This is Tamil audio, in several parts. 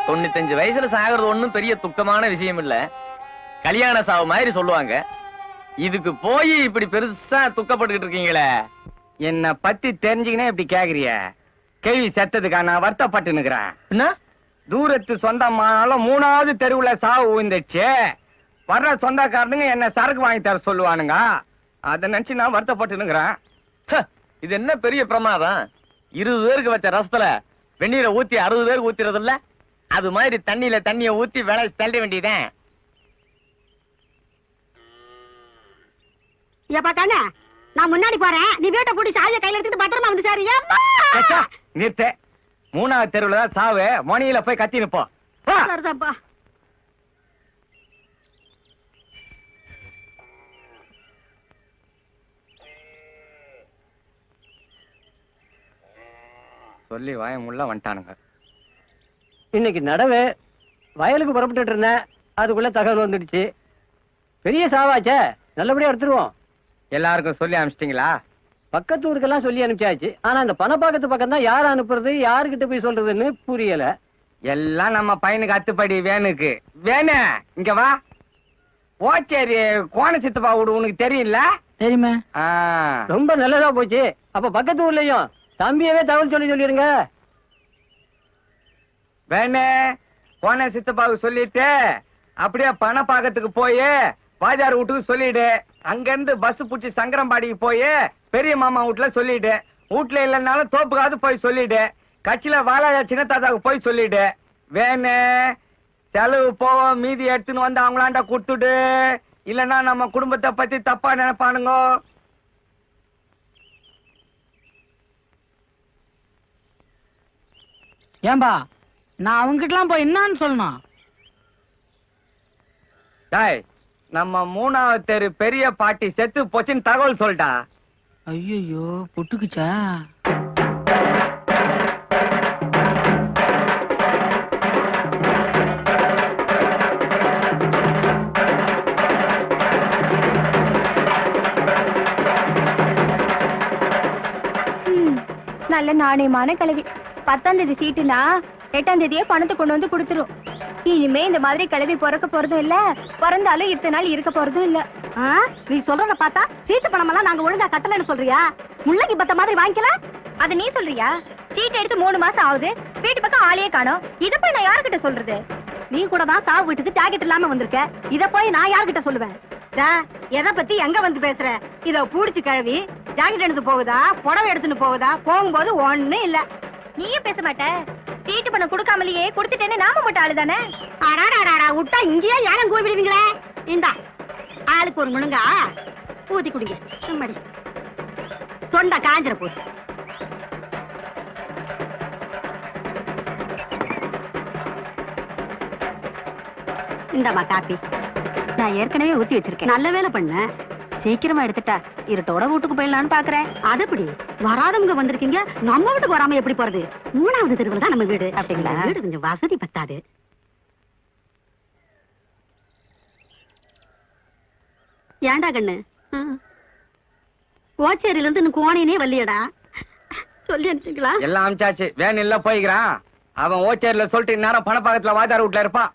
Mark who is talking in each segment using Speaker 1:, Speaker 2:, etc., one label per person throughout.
Speaker 1: 95 வயசுல சாகிறது ஒண்ணும் பெரிய துக்கமான விஷயம் இல்ல. கல்யாண சாவு மாதிரி சொல்லுவாங்க. இதுக்கு போய் இப்படி பெருசா துக்கப்பட்டுக்கிட்டு இருக்கீங்களே.
Speaker 2: என்ன பத்தி தெரிஞ்சுக்கினே இப்படி கேக்குறிய? கேள்வி செத்ததுக்கா நான் வருத்தப்பட்டு நிக்கிறேன்.
Speaker 1: என்ன
Speaker 2: தூரத்து சொந்தமானாலும் 3வது தெருவுல சாவு விழுந்துச்சு. வர்ற சொந்தக்காரனுங்க என்ன சரக்கு வாங்கி தர சொல்லுவானுங்க. அதை நினைச்சு நான் வருத்தப்பட்டு நிக்கிறேன்.
Speaker 1: இது என்ன பெரிய பிரமாதம்? 20 பேருக்கு வச்ச ரசத்துல வெந்நீரை ஊத்தி 60 பேருக்கு ஊத்திறது இல்ல? அது மாதிரி தண்ணியில தண்ணிய ஊத்தி வேலை தள்ள வேண்டியதேன்.
Speaker 3: ஏப்பா கண்ணா, நான் முன்னாடி போறேன். நீ வீட்டை பூட்டி சாவியை கையில எடுத்துட்டு பத்திரமா வந்து சார்.
Speaker 2: நிறுத்த. 3வது தெருவுல தான் சாவு. மணியில போய் கத்தி நிப்போம்.
Speaker 3: சரிதான்ப்பா.
Speaker 2: சொல்லி வாயமுள்ள வந்துட்டானுங்க.
Speaker 4: இன்னைக்கு நடவு வயலுக்கு புறப்பட்டு இருந்தேன். அதுக்குள்ள தகவல் வந்துடுச்சு. பெரிய சாவாச்சே, நல்லபடியா எடுத்துருவோம்.
Speaker 2: எல்லாருக்கும் சொல்லி அனுப்பிச்சிட்டீங்களா?
Speaker 4: பக்கத்து ஊருக்கெல்லாம் சொல்லி அனுப்பிச்சாச்சு. ஆனா அந்த பணப்பாக்கத்து பக்கம் தான் யார் அனுப்புறது, யாருக்கிட்ட போய் சொல்றதுன்னு புரியல.
Speaker 2: எல்லாம் நம்ம பையனுக்கு அத்துப்படி. வேணுக்கு வேணு இங்க வா. ஓச்சேரி கோண சித்தப்பா வீடு உனக்கு தெரியல?
Speaker 4: தெரியுமா? ரொம்ப நல்லதா போச்சு. அப்ப பக்கத்து ஊர்லயும் தம்பியவே தகவல் சொல்லிருங்க.
Speaker 2: வேணு கோண சித்தப்பாவுக்கு சொல்லிட்டு அப்படியே பணப்பாக்கத்துக்கு போய் வாஜார் வீட்டுக்கு சொல்லிடு. அங்க இருந்து பஸ் புடிச்சு சங்கரம்பாடிக்கு போய் பெரிய மாமா வீட்டுல சொல்லிடு. வீட்டுல இல்லைன்னாலும் தோப்புக்காவது போய் சொல்லிடு. கட்சியில வாழாயா சின்ன தாத்தாவுக்கு போய் சொல்லிடு. வேணு செலவு போவோம், மீதி எடுத்துன்னு வந்து அவங்களாண்டா கொடுத்துடு. இல்லைன்னா நம்ம குடும்பத்தை பத்தி தப்பா நினைப்பானுங்க.
Speaker 3: ஏன்பா நான் அவங்கிட்டலாம் போய் என்னன்னு சொல்லணும்?
Speaker 2: டாய், நம்ம 3வது தெரு பெரிய பாட்டி செத்து போச்சுன்னு தகவல் சொல்லிட்டா.
Speaker 3: ஐயோ புட்டுக்குச்சா?
Speaker 5: நல்ல நாணயமான கிழவி. 10ஆம் தேதி சீட்டுனா 8ஆம் தேதியே பணத்தை கொண்டு வந்து கொடுத்துரும். இனிமே இந்த மாதிரி கிளவி பிறக்க போறதும் இல்ல, பிறந்தாலும் இத்தனை நாள் இருக்க போறதும் இல்ல.
Speaker 3: நீ சொல்றத பார்த்தா சீட்டு பணம் எல்லாம் நாங்க ஒழுங்கா கட்டலன்னு சொல்றியா? முள்ளங்கி பத்த மாதிரி வாங்கிக்கலாம்.
Speaker 5: அத நீ சொல்றியா? சீட்டு எடுத்து 3 மாசம் ஆகுது, வீட்டு பக்கம் ஆளையே காணோம். இத போய் நான் யாருக்கிட்ட சொல்றது?
Speaker 3: நீ கூட தான் சாவு வீட்டுக்கு ஜாக்கெட் இல்லாம வந்திருக்க. இத போய் நான் யார்கிட்ட சொல்லுவேன்? எதை பத்தி எங்க வந்து பேசுற? இத பூடிச்சு கழுவி ஜாக்கெட் எடுத்து போகுதா, புடவை எடுத்துன்னு போகுதா? போகும்போது ஒண்ணும் இல்ல.
Speaker 5: நீயும் பேச மாட்ட. சீட்டு பணம் கொடுக்காமலேயே கொடுத்துட்டேன்னு நாம மட்டும் ஆளு தானே.
Speaker 3: விட்டா இங்கேயே ஏலம் கூவி விடுவீங்களே. இந்தா ஆளுக்கு ஒரு முழுங்கா ஊத்தி குடிங்க. சும்மாடி தொண்டை காஞ்சிர போ. இந்தாமா காப்பி.
Speaker 5: நான் ஏற்கனவே ஊத்தி வச்சிருக்கேன்.
Speaker 3: நல்ல வேலை பண்ண.
Speaker 5: சீக்கிரமா எடுத்துட்டா இருட்டோட வீட்டுக்கு போயிடலான்னு பாக்குறேன்.
Speaker 3: அதுபடி வராதவங்க வந்திருக்கீங்க, நம்ம வீட்டுக்கு வராம எப்படி போறது? 3வது தெருவில் தான் நம்ம வீடு.
Speaker 5: அப்படிங்களா?
Speaker 3: வீடு கொஞ்சம் வசதி பத்தாது. ஏண்டா கண்ணு, ஓச்சேரியில இருந்து இன்னும் கோணையனே வரலையடா. சொல்லி அனுப்பிச்சுங்களா?
Speaker 2: எல்லாம் அனுப்பிச்சாச்சு. வேன் இல்ல போய்க்கிறான். அவன் ஓச்சேரியில சொல்லிட்டு இந்நேரம் பணப்பாக்கத்துல வாஜார் வீட்டுல இருப்பான்.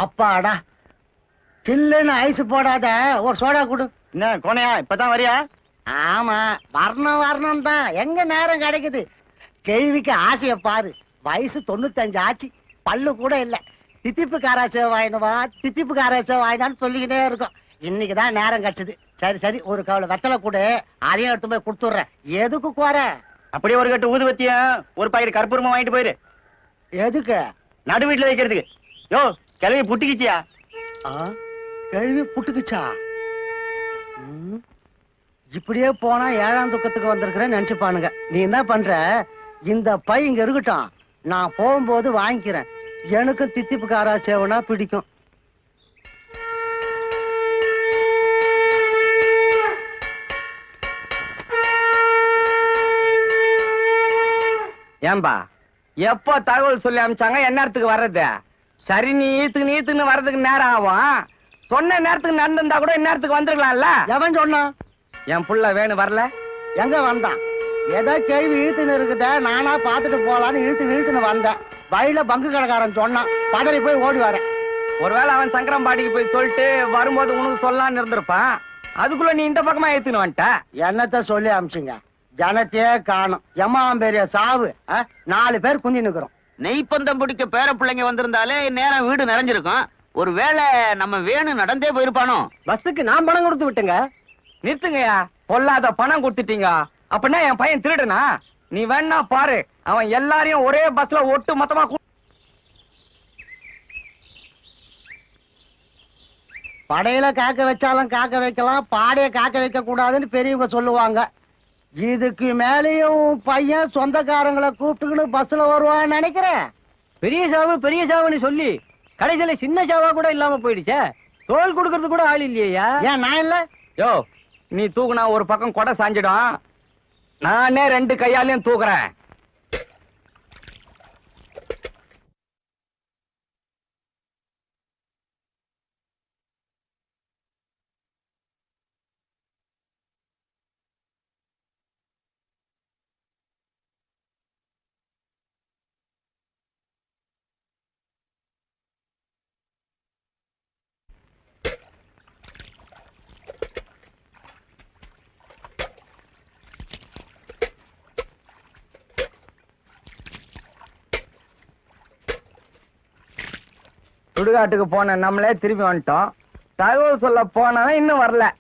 Speaker 6: அப்பாடா, சில்லுன்னு ஐஸ் போடாத ஒரு சோடா குடு.
Speaker 4: என்ன கோணையா, இப்பதான் வரியா?
Speaker 6: ஆமா, வரணும் தான். எங்க நேரம் கிடைக்குது? கேள்விக்கு ஆசைய பாரு. வயசு 95 ஆச்சு, பல்லு கூட இல்ல. தித்திப்பு காராசேவை வாங்கினுவா தித்திப்பு காராசேவை வாங்கினான்னு சொல்லிக்கிட்டே இருக்கும். இன்னைக்குதான் நேரம் கிடைச்சது. சரி சரி, ஒரு கவலை வெத்தலை கூட அதையும் எடுத்து போய் கொடுத்துட்றேன். எதுக்கு குறை?
Speaker 4: அப்படியே ஒரு கட்டு ஊதுவத்தியும் ஒரு பாக்கெட் கற்பூரமா வாங்கிட்டு போயிரு.
Speaker 6: எதுக்கு?
Speaker 4: நடு வீட்டுல வைக்கிறதுக்கு. யோ கிளவி புட்டிக்கிச்சியா?
Speaker 6: கழுவி புட்டுக்குச்சா? இப்படியே போனா 7ஆம் துக்கத்துக்கு வந்திருக்கிறேன்னு நினைச்சுப்பானுங்க. நீ என்ன பண்ற, இந்த பை இங்க இருக்கட்டும், நான் போகும்போது வாங்கிக்கிறேன். எனக்கு தித்திப்பு காரா சேவனா பிடிக்கும்.
Speaker 2: ஏன்பா எப்போ தகவல் சொல்லி அமிச்சாங்க? என்ன நேரத்துக்கு வர்றது? சரி, நீத்துன்னு வர்றதுக்கு நேரம் ஆகும். சொன்ன நேரத்துக்கு நடந்திருந்தா கூட இந்நேரத்துக்கு வந்துருக்கலாம்ல.
Speaker 6: எவன் சொன்னான்?
Speaker 2: என் புள்ள வேணும் வரல.
Speaker 6: எங்க வந்தான்? ஏதோ கேள்வி இழுத்துன்னு இருக்குத, நானா பாத்துட்டு போலான்னு இழுத்துன்னு வந்தேன். வயல பங்கு கடைக்காரன் சொன்னான், பதறி போய் ஓடி வரேன்.
Speaker 2: ஒருவேளை அவன் சங்கரம்பாடிக்கு போய் சொல்லிட்டு வரும்போது உனக்கு சொல்லலான்னு இருந்திருப்பான். அதுக்குள்ள நீ இந்த பக்கமா ஏத்துன்னு வந்துட்ட.
Speaker 6: என்னத்த சொல்லி அமிச்சிங்க? ஜனத்தையே காணும். எம்மாம் பெரிய சாவு. 4 பேர் குந்தி நிக்கிறோம்.
Speaker 7: நெய்ப்பந்தம் பிடிக்க பேர பிள்ளைங்க வந்திருந்தாலே நேரம் வீடு நிறைஞ்சிருக்கும். ஒருவேளை நம்ம வேணும் நடந்தே போயிருப்பானோ?
Speaker 4: பஸ்ஸுக்கு நான் பணம் கொடுத்து விட்டுங்க.
Speaker 2: நிறுத்துங்கய்யா, பொல்லாத பணம் கொடுத்துட்டீங்க. அப்படின்னா என் பையன் திருடுனா? நீ வேணா பாரு, அவன் எல்லாரையும் ஒரே பஸ்ல ஒட்டு மொத்தமா
Speaker 6: படையில காக்க வச்சாலும் காக்க வைக்கலாம், பாடைய காக்க வைக்க கூடாதுன்னு பெரியவங்க சொல்லுவாங்க. இதுக்கு மேலேயும் பையன் சொந்தக்காரங்களை கூப்பிட்டுக்கிட்டு பஸ்ல வருவான்னு நினைக்கிறேன்.
Speaker 4: பெரிய சாவுன்னு சொல்லி கடைசியில சின்ன சாவா கூட இல்லாம போயிடுச்சே. தோல் கொடுக்கறது கூட ஆள் இல்லையா?
Speaker 6: ஏன் நான் இல்ல?
Speaker 2: யோ, நீ தூக்குனா ஒரு பக்கம் கொடை சாஞ்சிடும். நானே 2 கையாலையும் தூக்குறேன். சுடுகாட்டுக்கு போன நம்மளே திரும்பி வந்துட்டோம். தகவல் சொல்ல போனா இன்னும் வரல.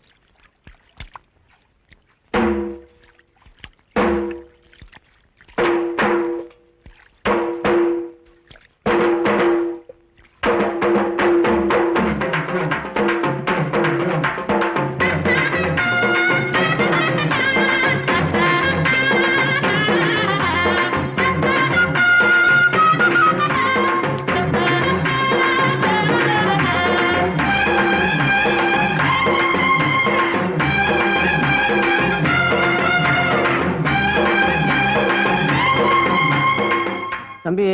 Speaker 4: தம்பி,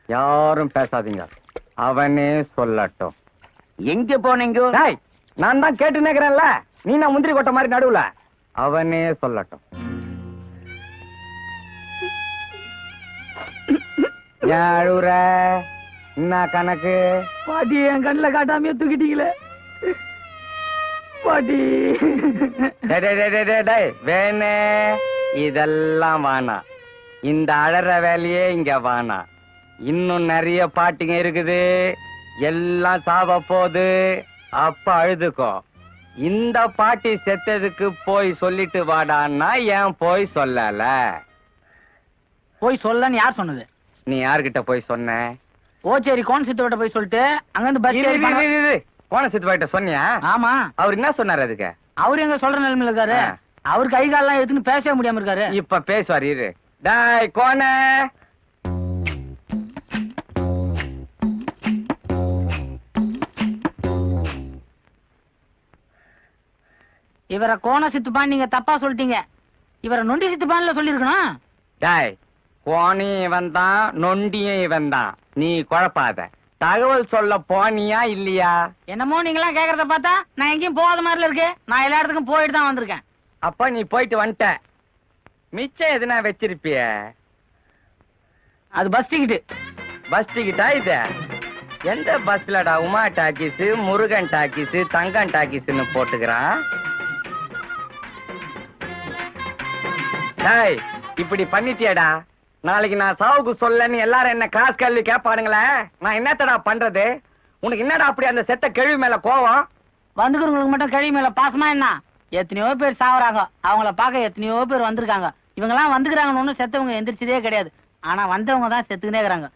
Speaker 2: யாரும் பேசாதீங்க, அவனே சொல்லட்டும்.
Speaker 7: எங்க போனீங்க?
Speaker 2: டேய், நான் தான் கேட்டு நிக்கிறேன்ல, நீ நான் முந்திரி கொட்ட மாதிரி நடுவுல. அவனே சொல்லட்டும். ஏன் அழுவுற? என்ன கணக்கு?
Speaker 4: பாட்டி என் கண்ணுல காட்டாமையே தூக்கிட்டீங்களே பாட்டி.
Speaker 2: டேய், வேணே இதெல்லாம் வேணாம். இந்த அழற வேலையே இங்க வேணாம். இன்னும் நிறைய பாட்டிங்க இருக்குது, எல்லாம் சாவ போகுது. அப்ப அழுதுக்கோ. இந்த பாட்டி செத்ததுக்கு போய் சொல்லிட்டு வாடான்னா ஏன் போய் சொல்லல?
Speaker 8: போய் சொல்லன்னு யார் சொன்னது?
Speaker 2: நீ யார்கிட்ட போய் சொன்ன?
Speaker 8: ஓச்சேரி கோணசித்தோட போய் சொல்லிட்டு அங்கிருந்து பஸ் ஏறி
Speaker 2: கோண சித்துப்பாட்ட சொன்னியா?
Speaker 8: ஆமா.
Speaker 2: அவர் என்ன சொன்னாரு அதுக்கு?
Speaker 8: அவரு எங்க சொல்ற நிலைமையில இருக்காரு. அவரு கை காலெல்லாம் எடுத்துன்னு பேசவே முடியாம இருக்காரு.
Speaker 2: இப்ப பேசுவார் இரு. டாய் கோண,
Speaker 8: இவரை கோண சித்துப்பான் நீங்க தப்பா சொல்லிட்டீங்க. இவரை நொண்டி சித்துப்பான்ல சொல்லிருக்கணும்.
Speaker 2: டாய், கோணியும் இவன் தான், நொண்டியும் இவன் தான். நீ குழப்பாத. தகவல் சொல்ல போனியா இல்லையா?
Speaker 8: என்னமோ நீங்களாம் கேக்குறத பார்த்தா நான் எங்கேயும் போகாத மாதிரில இருக்கு. நான் எல்லா இடத்துக்கும் போயிட்டு தான் வந்திருக்கேன்.
Speaker 2: அப்ப நீ போயிட்டு வந்துட்ட. மிச்சம் எதுனா வச்சிருப்பிய?
Speaker 8: அது பஸ் டிக்கெட்.
Speaker 2: பஸ் டிக்கெட்டா இது? எந்த பஸ்லடா உமா டாக்கிஸ், முருகன் டாக்கிஸ், தங்கன் டாக்கிஸ்னு போட்டுக்கிறான்? டாய், இப்படி பண்ணிட்டியடா. நாளைக்கு நான் சாவுக்கு சொல்லன்னு எல்லாரும் என்ன கிராஸ் கேள்வி கேட்பானுங்களே, நான் என்னத்தடா பண்றது? உனக்கு என்னடா அப்படி அந்த செத்த கேள்வி மேல கோவம்?
Speaker 8: வந்துக்கிறவங்களுக்கு மட்டும் கழி மேல பாசமா என்ன? எத்தனையோ பேர் சாவறாங்க, அவங்கள பார்க்க எத்தனையோ பேர் வந்திருக்காங்க. இவங்கெல்லாம் வந்துக்கிறாங்கன்னு ஒண்ணும் செத்தவங்க எந்திரிச்சதே கிடையாது. ஆனா வந்தவங்க தான் செத்துக்கினே இருக்கிறாங்க.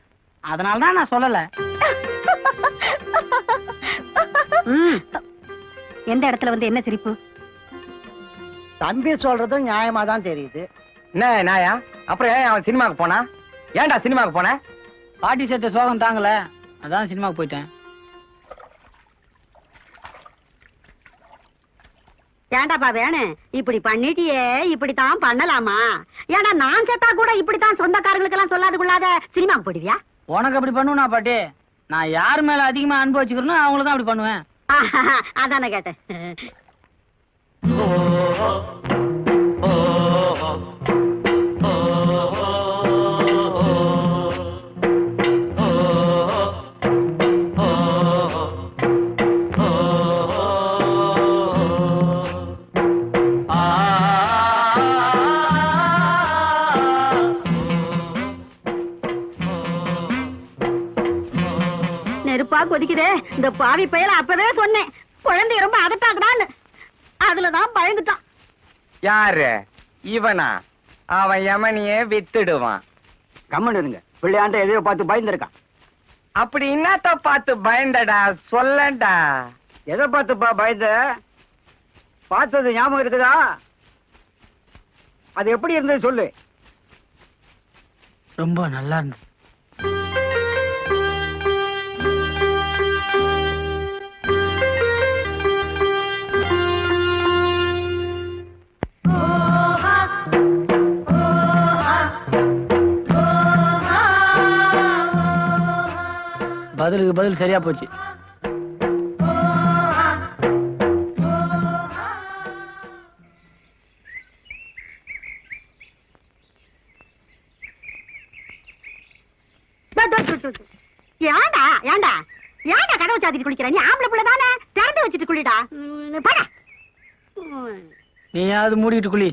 Speaker 8: அதனாலதான் நான் சொல்லல.
Speaker 3: எந்த இடத்துல வந்து என்ன சிரிப்பு?
Speaker 6: தம்பி சொல்றதும் நியாயமா தான் தெரியுது.
Speaker 2: என்ன நாயா? அப்புறம் ஏன் அவன் சினிமாக்கு போனா? ஏன்டா சினிமாக்கு போன?
Speaker 8: பாட்டி செத்த சோகம் தாங்கல, அதான் சினிமாக்கு போயிட்டேன்.
Speaker 3: ஏண்டாப்பா வேணும் இப்படி பண்ணிட்டியே, இப்படித்தான் பண்ணலாமா? ஏன்னா நான் செத்தா கூட இப்படித்தான் சொந்தக்காரங்களுக்கு எல்லாம் சொல்லாது கொள்ளாத சினிமாக்கு போடுவியா?
Speaker 8: உனக்கு அப்படி பண்ணுவா பாட்டி? நான் யார் மேல அதிகமா அன்பு வச்சுக்கிறேனோ அவங்கள தான் அப்படி பண்ணுவேன்.
Speaker 3: அதான கேட்டேன். நெருப்பா கொதிக்குதே, இந்த பாவி பயல அப்பவே சொன்னேன் குழந்தை ரொம்ப அதட்டாக்குறான்னு. அதுலதான் பயந்துட்டான்.
Speaker 2: யாரு இவனா? அவன் யமனியே வித்துடுவான்.
Speaker 4: கம்மன் இருங்க, பிள்ளையாண்ட எதையோ பார்த்து பயந்துருக்கான்.
Speaker 2: அப்படி என்னத்த பார்த்து பயந்தடா, சொல்லடா.
Speaker 4: எதை பார்த்துப்பா பயந்த? பார்த்தது ஞாபகம் இருக்குதா? அது எப்படி இருந்தது சொல்லு.
Speaker 8: ரொம்ப நல்லா இருந்தது. பதிலுக்கு பதில் சரியா போச்சு.
Speaker 3: ஏண்டா ஏண்டா ஏண்டா கதவை சாத்திட்டு குளிக்கிற? நீ ஆம்பளை புள்ள தானே, திறந்து வச்சுட்டு குளிடா. போடா.
Speaker 8: நீயாவது மூடிட்டு குளி.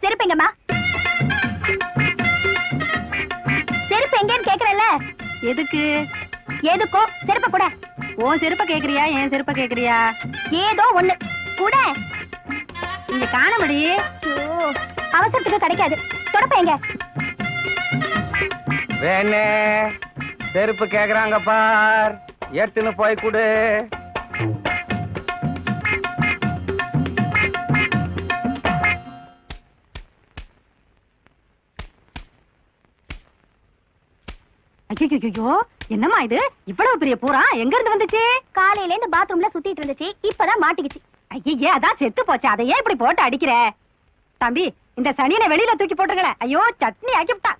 Speaker 5: செருப்பு எங்கம்மா? செருப்பு எங்கன்னு கேக்குறல்ல?
Speaker 3: எதுக்கு?
Speaker 5: எதுக்கோ செருப்ப கூட.
Speaker 3: உன் செருப்ப கேக்குறியா என் செருப்ப கேக்குறியா?
Speaker 5: ஏதோ ஒண்ணு கூட.
Speaker 3: இங்க காணபடி.
Speaker 5: அவசரத்துக்கு கிடைக்காது. தொடப்ப எங்க?
Speaker 2: வேணே செருப்பு கேக்குறாங்க பார், எடுத்துன்னு போய் கொடு.
Speaker 3: ஐயோ என்னம்மா இது? இவ்வளவு பெரிய பூரா எங்க இருந்து வந்துச்சு?
Speaker 5: காலையில இருந்து பாத்ரூம்ல சுத்திட்டு இருந்துச்சு, இப்பதான் மாட்டிக்கிச்சு.
Speaker 3: ஐயே அதான் செத்து போச்சு, அதை ஏன் இப்படி போட்டு அடிக்கிற? தம்பி இந்த சனியனை வெளியில தூக்கி போட்டுருங்கள. ஐயோ சட்னி ஆக்கிவிட்டா.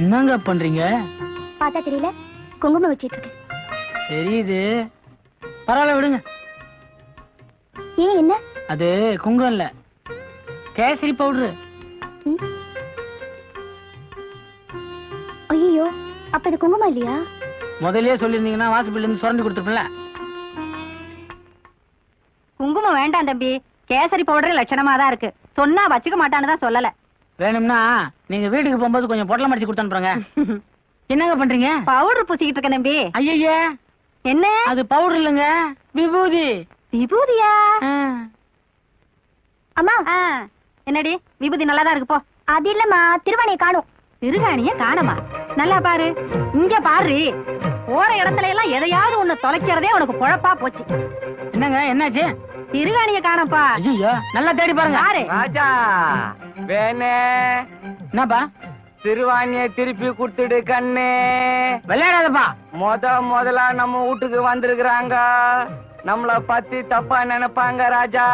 Speaker 8: என்னங்க பண்றீங்க?
Speaker 5: பார்த்தா தெரியல, குங்குமம் வச்சிட்டு இருக்கு.
Speaker 8: தெரியுது, பரவாயில்ல விடுங்க.
Speaker 5: ஏன் என்ன?
Speaker 8: அது குங்குமம் இல்ல, கேசரி பவுடரு.
Speaker 5: ஐயோ, அப்ப இது குங்குமம் இல்லையா?
Speaker 8: முதல்லயே சொல்லிருந்தீங்கன்னா வாசப்பில் இருந்து சுரண்டி கொடுத்துருப்பேன்ல.
Speaker 3: குங்குமம் வேண்டாம் தம்பி, கேசரி பவுடர் லட்சணமா தான் இருக்கு. சொன்னா வச்சுக்க மாட்டான்னு தான் சொல்லல.
Speaker 8: வேணும்னா நீங்க வீட்டுக்கு போகும்போது கொஞ்சம் பொட்டலம் அடிச்சு கொடுத்து அனுப்புறேங்க. என்னங்க பண்றீங்க?
Speaker 3: பவுடர் பூசிக்கிட்டு இருக்கேன் தம்பி.
Speaker 8: ஐயே,
Speaker 3: என்ன
Speaker 8: அது பவுடர் இல்லைங்க, விபூதி.
Speaker 3: விபூதியா?
Speaker 5: அம்மா,
Speaker 3: என்னடி விபூதி நல்லாதான் இருக்கு போ.
Speaker 5: அது இல்லம்மா, திருவாணியை காணும்.
Speaker 3: திருகாணிய காணமா? நல்லா பாரு, இங்க பாரு. போற இடத்துல எல்லாம் எதையாவது ஒண்ணு தொலைக்கிறதே உனக்கு பொழப்பா போச்சு.
Speaker 8: என்னங்க என்னாச்சு?
Speaker 3: திருகாணிய காணப்பா.
Speaker 8: ஐயோ, நல்லா தேடி பாருங்க.
Speaker 3: யாரு?
Speaker 2: ராஜா வேணே,
Speaker 8: என்னப்பா?
Speaker 2: திருவாணிய திருப்பி கொடுத்துடு கண்ணே.
Speaker 8: விளையாடாதப்பா.
Speaker 2: முதலா நம்ம வீட்டுக்கு வந்திருக்கிறாங்க. நம்மள பத்தி தப்பா நினைப்பாங்க ராஜா.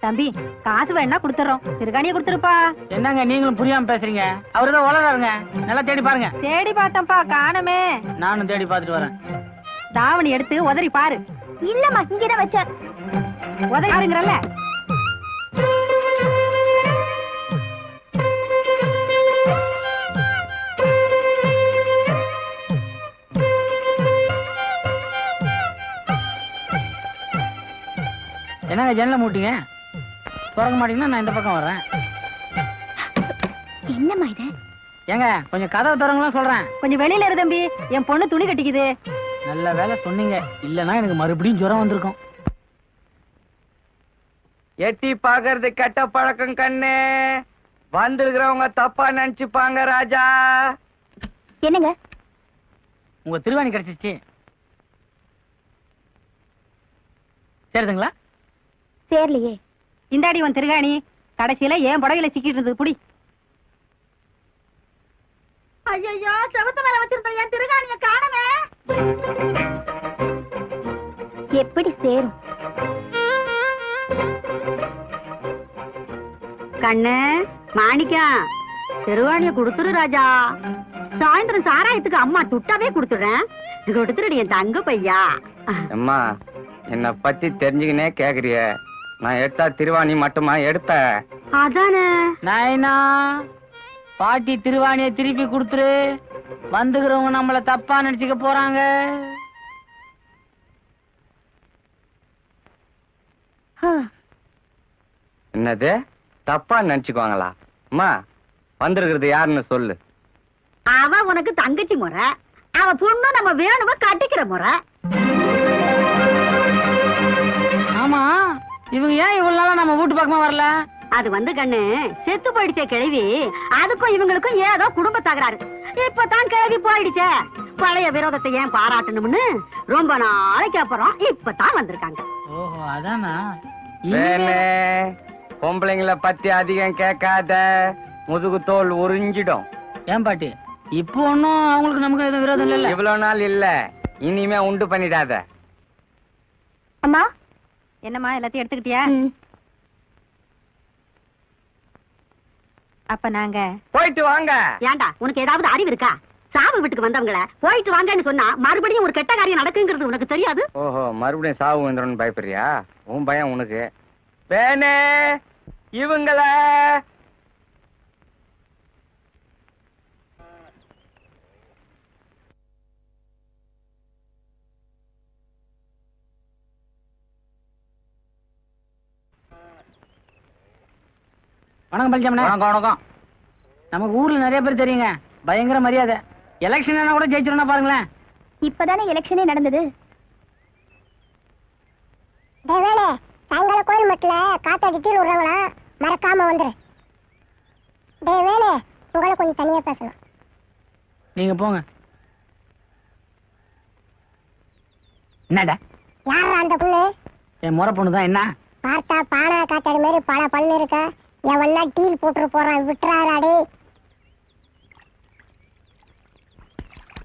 Speaker 3: தம்பி காசு வேணா கொடுத்துறோம், திருகாணிய கொடுத்துருப்பா.
Speaker 8: என்னங்க நீங்களும் புரியாம பேசுறீங்க? அவருதான் உலகாருங்க, நல்லா தேடி பாருங்க.
Speaker 3: தேடி பார்த்தேன்ப்பா, காணமே.
Speaker 8: நானும் தேடி பார்த்துட்டு வரேன்.
Speaker 3: தாவணி எடுத்து உதறி பாரு.
Speaker 5: இல்லம்மா இங்கதான் வச்சேன்.
Speaker 3: உதறி பாருங்கறல்ல.
Speaker 8: என்னங்க ஜன்னல மூட்டிங்க? திறக்க மாட்டீங்கன்னா நான் இந்த பக்கம் வர்றேன்.
Speaker 5: என்னம்மா இது?
Speaker 8: ஏங்க கொஞ்சம் கதவை திறங்கலாம் சொல்றேன்.
Speaker 3: கொஞ்சம் வெளியில இரு தம்பி, என் பொண்ணு துணி கட்டிக்குது.
Speaker 8: நல்ல வேலை சொன்னீங்க, இல்லன்னா எனக்கு மறுபடியும் ஜுரம் வந்திருக்கும்.
Speaker 2: எட்டி பாக்குறது கெட்ட பழக்கம் கண்ணு. வந்திருக்கிறவங்க தப்பா நினைச்சுப்பாங்க ராஜா.
Speaker 5: என்னங்க?
Speaker 8: உங்க திருவாணி கிடைச்சிச்சு. சரிதுங்களா?
Speaker 5: சேரலையே.
Speaker 3: இந்தாடி உன் திருகாணி. கடைசியில ஏன் புடவையில சிக்கிட்டு இருந்தது புடி. ஐயோ, செவத்து மேல வச்சிருந்த என் திருகாணிய காணமே.
Speaker 5: எப்படி சேரும்?
Speaker 3: கண்ணு மாணிக்கம், திருவாணிய கொடுத்துரு ராஜா. சாயந்தரம் சாராயத்துக்கு அம்மா துட்டாவே கொடுத்துடுறேன். கொடுத்துருடி என் தங்க பையா.
Speaker 2: அம்மா, என்ன பத்தி தெரிஞ்சுக்கினே கேக்குறிய? நான் எடுத்தா திருவாணி மட்டுமா எடுப்பேன்?
Speaker 3: அதானே.
Speaker 8: நாயனா, பாட்டி திருவாணியை திருப்பி கொடுத்துரு. வந்துக்கிறவங்க நம்மள தப்பா நினைச்சுக்க போறாங்க.
Speaker 2: என்னது தப்பா நினைச்சுக்குவாங்களா? அம்மா, வந்திருக்கிறது யாருன்னு சொல்லு.
Speaker 3: அவ உனக்கு தங்கச்சி முறை, அவ பொண்ணு நம்ம வேணும கட்டிக்கிற முறை.
Speaker 8: ஆமா, இவங்க ஏன் இவ்வளவு நாளா நம்ம வீட்டு பக்கமா வரல?
Speaker 3: அது வந்து கண்ணு, செத்து போயிடுச்சே கிழவி. அதுக்கும் இவங்களுக்கும் ஏதோ குடும்ப தகராறு. இப்பதான் கிழவி போயிடுச்சே. பழைய விரோதத்தை ஏன் பாராட்டணும்னு ரொம்ப நாளைக்கு அப்புறம் இப்பதான் வந்திருக்காங்க.
Speaker 8: ஓஹோ, அதானா?
Speaker 2: வேணே, பொம்பளைங்கள பத்தி அதிகம் கேட்காத, முதுகு தோல் உறிஞ்சிடும்.
Speaker 8: ஏன் பாட்டி, இப்போ ஒன்னும் அவங்களுக்கு நமக்கு எதுவும் விரோதம் இல்ல?
Speaker 2: இவ்வளவு நாள் இல்ல, இனிமே உண்டு பண்ணிடாத.
Speaker 5: அம்மா,
Speaker 3: என்னம்மா எல்லாத்தையும் எடுத்துக்கிட்டியா? அப்ப நாங்க
Speaker 2: போயிட்டு வாங்க.
Speaker 3: ஏண்டா, உனக்கு ஏதாவது அறிவு இருக்கா? சாவு வீட்டுக்கு வந்தவங்கள போயிட்டு வாங்கன்னு சொன்னா மறுபடியும் ஒரு கெட்ட காரியம் நடக்குங்கிறது உனக்கு தெரியாது?
Speaker 2: ஓஹோ, மறுபடியும் சாவு வந்துடும் பயப்படுறியா? உன் பயம் உனக்கு. வேணே, இவங்கள
Speaker 8: வணக்கம் பழனிசாமி. வணக்கம் வணக்கம். நமக்கு ஊர்ல நிறைய பேர் தெரியுங்க, பயங்கர மரியாதை. எலெக்ஷன் கூட ஜெயிச்சிருந்தா பாருங்களேன்.
Speaker 5: இப்பதானே எலெக்ஷனே நடந்தது. தேவேனே, சாயங்கால கோயில் மட்டில காத்தாடி கீழ் விடுறவங்களா மறக்காம வந்துரு. தேவேனே, உங்களை கொஞ்சம் தனியா பேசணும்.
Speaker 8: நீங்க போங்க. என்னடா?
Speaker 5: யாரா அந்த பொண்ணு?
Speaker 8: என் முறை பொண்ணு தான். என்ன
Speaker 5: பார்த்தா பானா காத்தாடி மாதிரி பல பண்ணு இருக்க. எவன்னா டீல் போட்டு போறான், விட்டுறாராடே.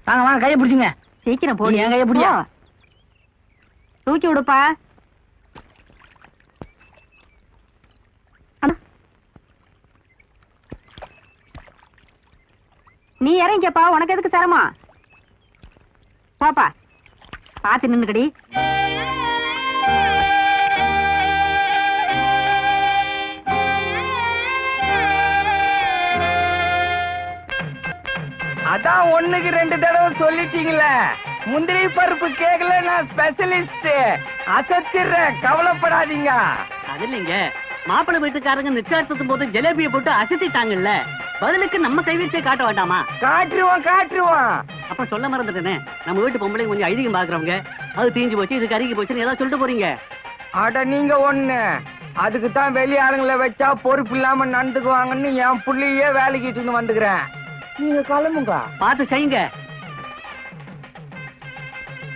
Speaker 8: வாங்க வாங்க, கையை பிடிச்சுங்க.
Speaker 3: சீக்கிரம் போடி.
Speaker 8: என் கையை பிடியா?
Speaker 3: தூக்கி விடுப்பா. நீ இறங்கிக்கப்பா, உனக்கு எதுக்கு சிரமம்? பாப்பா பாத்து நின்னுக்கடி.
Speaker 2: அதான் ஒண்ணுக்கு 2 தடவை சொல்லிட்டீங்களே. முந்திரி பருப்பு கேக்கல, நான் ஸ்பெஷலிஸ்ட். அசத்திடுறேன், கவலைப்படாதீங்க.
Speaker 9: அது இல்லைங்க, மாப்பிள்ளை வீட்டுக்காரங்க நிச்சயத்தும் போது ஜலேபியை போட்டு அசத்திட்டாங்கல்ல, பதிலுக்கு நம்ம கைவீச்சே காட்ட வேண்டாமா?
Speaker 2: காட்டுருவோம் காட்டுருவோம்.
Speaker 9: அப்ப சொல்ல மறந்துட்டேனே, நம்ம வீட்டு பொம்பளை கொஞ்சம் ஐதீகம் பாக்குறவங்க, அது தீஞ்சு போச்சு, இது கருகி போச்சுன்னு ஏதாவது சொல்லிட்டு போறீங்க.
Speaker 2: அட நீங்க ஒண்ணு, அதுக்கு தான் வெளி ஆளுங்களை வச்சா பொறுப்பு இல்லாம நடந்துக்குவாங்கன்னு என் புள்ளையே வேலைக்கு இட்டுன்னு வந்துக்கிறேன். நீங்க கிளம்புங்க.
Speaker 9: பார்த்து செய்யுங்க.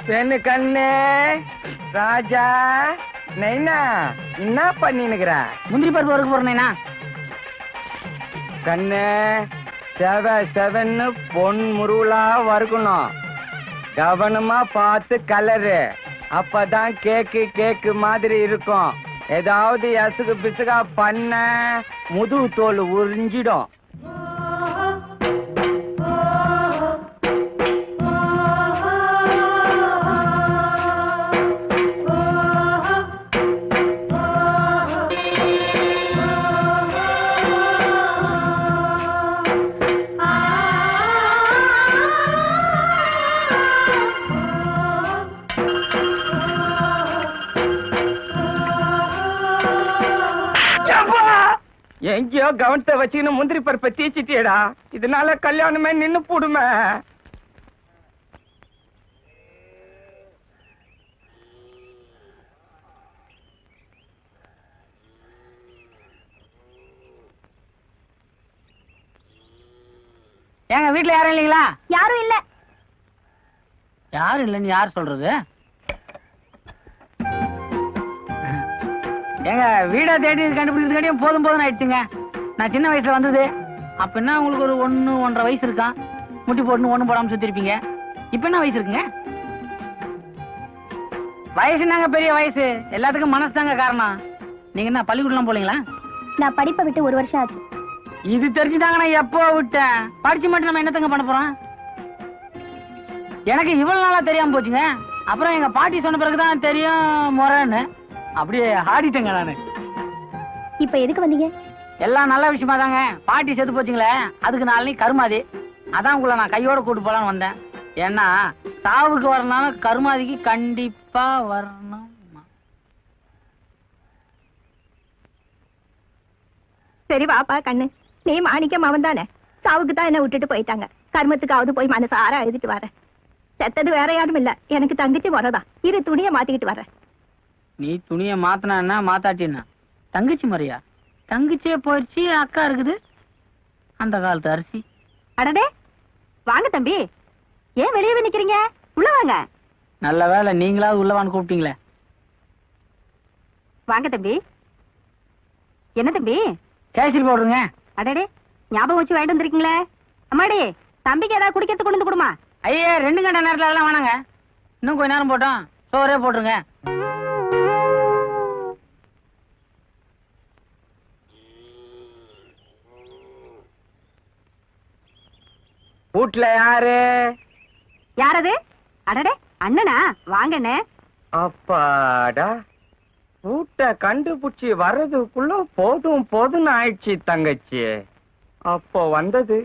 Speaker 2: பெண்ணு கண்ணு ராஜா நைனா, என்ன பண்ணினுக்கிற?
Speaker 8: முந்திரி பருப்பு வறுக்க போறேனா?
Speaker 2: கண்ணு செவன்னு பொன் முருளா வறுக்கணும். கவனமா பார்த்து கலரு. அப்பதான் கேக்கு மாதிரி இருக்கும். ஏதாவது எசுகு பிசுகா பண்ண முதுகு தோல் உறிஞ்சிடும். எங்கேயோ கவனத்தை வச்சுன்னு முந்திரி பருப்பை தீச்சிட்டியடா. இதனால கல்யாணமே நின்னு போடுமே.
Speaker 8: ஏங்க வீட்டுல யாரும் இல்லைங்களா?
Speaker 5: யாரும் இல்ல.
Speaker 8: யாரும் இல்லைன்னு யார் சொல்றது? ஏங்க வீடை தேடி கண்டுபிடிக்கிறதுக்காட்டியும் போதும் ஆயிடுச்சுங்க. நான் சின்ன வயசுல வந்தது. அப்ப உங்களுக்கு ஒரு 1-1.5 வயசு இருக்கான். முட்டி போட்டு ஒண்ணு போடாம சுத்தி இருப்பீங்க. இப்ப என்ன வயசு இருக்குங்க? வயசுனாங்க பெரிய வயசு, எல்லாத்துக்கும் மனசு தாங்க காரணம். நீங்க என்ன பள்ளிக்கூடம் போலீங்களா?
Speaker 5: நான் படிப்பை விட்டு 1 வருஷம் ஆச்சு.
Speaker 8: இது தெரிஞ்சுட்டாங்க நான் எப்போ விட்டேன். படிச்சு மட்டும் நம்ம என்னத்தங்க பண்ண போறோம்? எனக்கு இவ்வளவு நாளா தெரியாம போச்சுங்க. அப்புறம் எங்க பாட்டி சொன்ன பிறகுதான் தெரியும் முறைன்னு. அப்படியே ஆடிட்டேங்க நானு.
Speaker 5: இப்ப எதுக்கு வந்தீங்க?
Speaker 8: எல்லாம் நல்ல விஷயமா தாங்க. பாட்டி செத்து போச்சுங்களே, அதுக்கு நாளைக்கு கருமாதி. அதான் உங்களை நான் கையோட கூட்டு போலான்னு வந்தேன். ஏன்னா சாவுக்கு வரனாலும் கருமாதிக்கு கண்டிப்பா வரணும்.
Speaker 5: சரி வாப்பா கண்ணு, நீ மாணிக்கம் அவன் தானே. சாவுக்கு தான் என்ன விட்டுட்டு போயிட்டாங்க. கர்மத்துக்காவது போய் மனசார எழுதிட்டு வரேன். செத்தது வேற யாரும் இல்ல, எனக்கு தங்கச்சி முறைதான். இரு துணியை மாத்திக்கிட்டு வரேன்.
Speaker 8: நீ துணியை மாத்தினா மாத்தாட்டின்னா தங்கச்சி முறையா? தங்கச்சியே போயிடுச்சு, அக்கா இருக்குது. அந்த காலத்து அரிசி.
Speaker 3: அடடே வாங்க தம்பி, ஏன் வெளியே நிக்கிறீங்க? உள்ள வாங்க.
Speaker 8: நல்ல வேலை நீங்களாவது உள்ளவான்னு கூப்பிட்டீங்களே.
Speaker 3: வாங்க தம்பி. என்ன தம்பி?
Speaker 8: கேசரி போடுறீங்க.
Speaker 3: அடடே ஞாபகம் வச்சு வாங்கிட்டு வந்திருக்கீங்களே. அம்மாடி தம்பிக்கு ஏதாவது குடிக்கிறதுக்கு கொண்டு வந்து கொடுமா.
Speaker 8: ஐயே 2 கண்ட நேரத்துல அதெல்லாம் வேணாங்க. இன்னும் கொஞ்ச நேரம் போட்டோம், சோறே போட்டுருங்க.
Speaker 2: வீட்டுல யாரு?
Speaker 3: யாரது? அடடே அண்ணனா, வாங்கண்ணே.
Speaker 2: அப்பாடா, வீட்டை கண்டுபிடிச்சி வர்றதுக்குள்ள போதும்னு ஆயிடுச்சு தங்கச்சி. அப்போ வந்தது.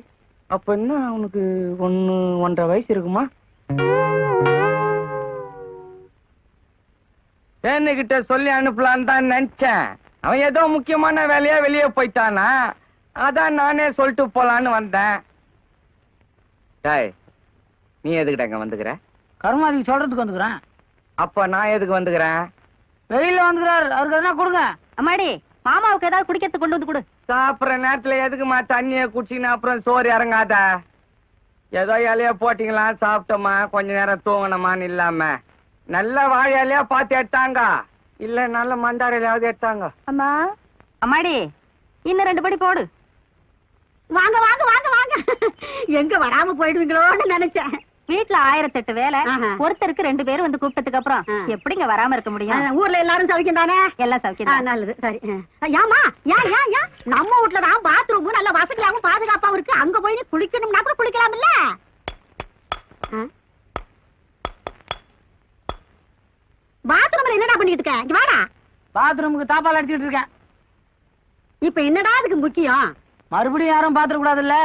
Speaker 2: அப்ப என்ன அவனுக்கு 1-1.5 வயசு இருக்குமா? கிட்ட சொல்லி அனுப்பலான்னு தான் நினைச்சேன். அவன் ஏதோ முக்கியமான வேலையா வெளியே போயிட்டானா, அதான் நானே சொல்லிட்டு போலான்னு வந்தேன். டேய், நீ எதுக்கிட்ட அங்க வந்துக்கிற?
Speaker 8: கருமாதிக்கு சொல்றதுக்கு வந்துக்கிறேன்.
Speaker 2: அப்ப நான் எதுக்கு வந்துக்கிறேன்?
Speaker 8: வெளியில வந்துக்கிறாரு, அவருக்கு எதனா கொடுங்க.
Speaker 3: அம்மாடி மாமாவுக்கு ஏதாவது குடிக்கிறதுக்கு கொண்டு வந்து கொடு.
Speaker 2: சாப்பிட்ற நேரத்துல எதுக்குமா தண்ணிய குடிச்சின்னு அப்புறம் சோறு இறங்காத. ஏதோ இலையா போட்டீங்களா, சாப்பிட்டோமா, கொஞ்ச நேரம் தூங்கணுமான்னு இல்லாம நல்ல வாழை இலையா பார்த்து எடுத்தாங்க. இல்ல நல்ல மந்தார இலையாவது எடுத்தாங்க.
Speaker 5: அம்மா
Speaker 3: அம்மாடி இன்னும் 2 படி போடு. வாங்க வாங்க வாங்க வாங்க. எங்க வராம போயிடுவீங்களோன்னு நினைச்சேன். வீட்டுல 1008 வேலை. ஒருத்தருக்கு 2 பேரும் வந்து கூப்பிட்டதுக்கு அப்புறம் எப்படிங்க வராம இருக்க முடியும்? ஊர்ல எல்லாரும் சௌக்கியம் தானே? எல்லாம் சௌக்கியம். நல்லது, சரி. ஏமா ஏன் நம்ம வீட்டுல தான் பாத்ரூம் நல்ல வசதியாகவும் பாதுகாப்பாவும் இருக்கு. அங்க போய் நீ குளிக்கணும்னா கூட குளிக்கலாம் இல்ல? பாத்ரூம்ல என்னடா பண்ணிட்டு இருக்க? இங்க வாடா.
Speaker 8: பாத்ரூமுக்கு தாப்பால் அடிச்சுட்டு இருக்கேன்.
Speaker 3: இப்ப என்னடா அதுக்கு முக்கியம்?
Speaker 8: மறுபடியும் யாரும் பாத்துட கூடாதுல்ல.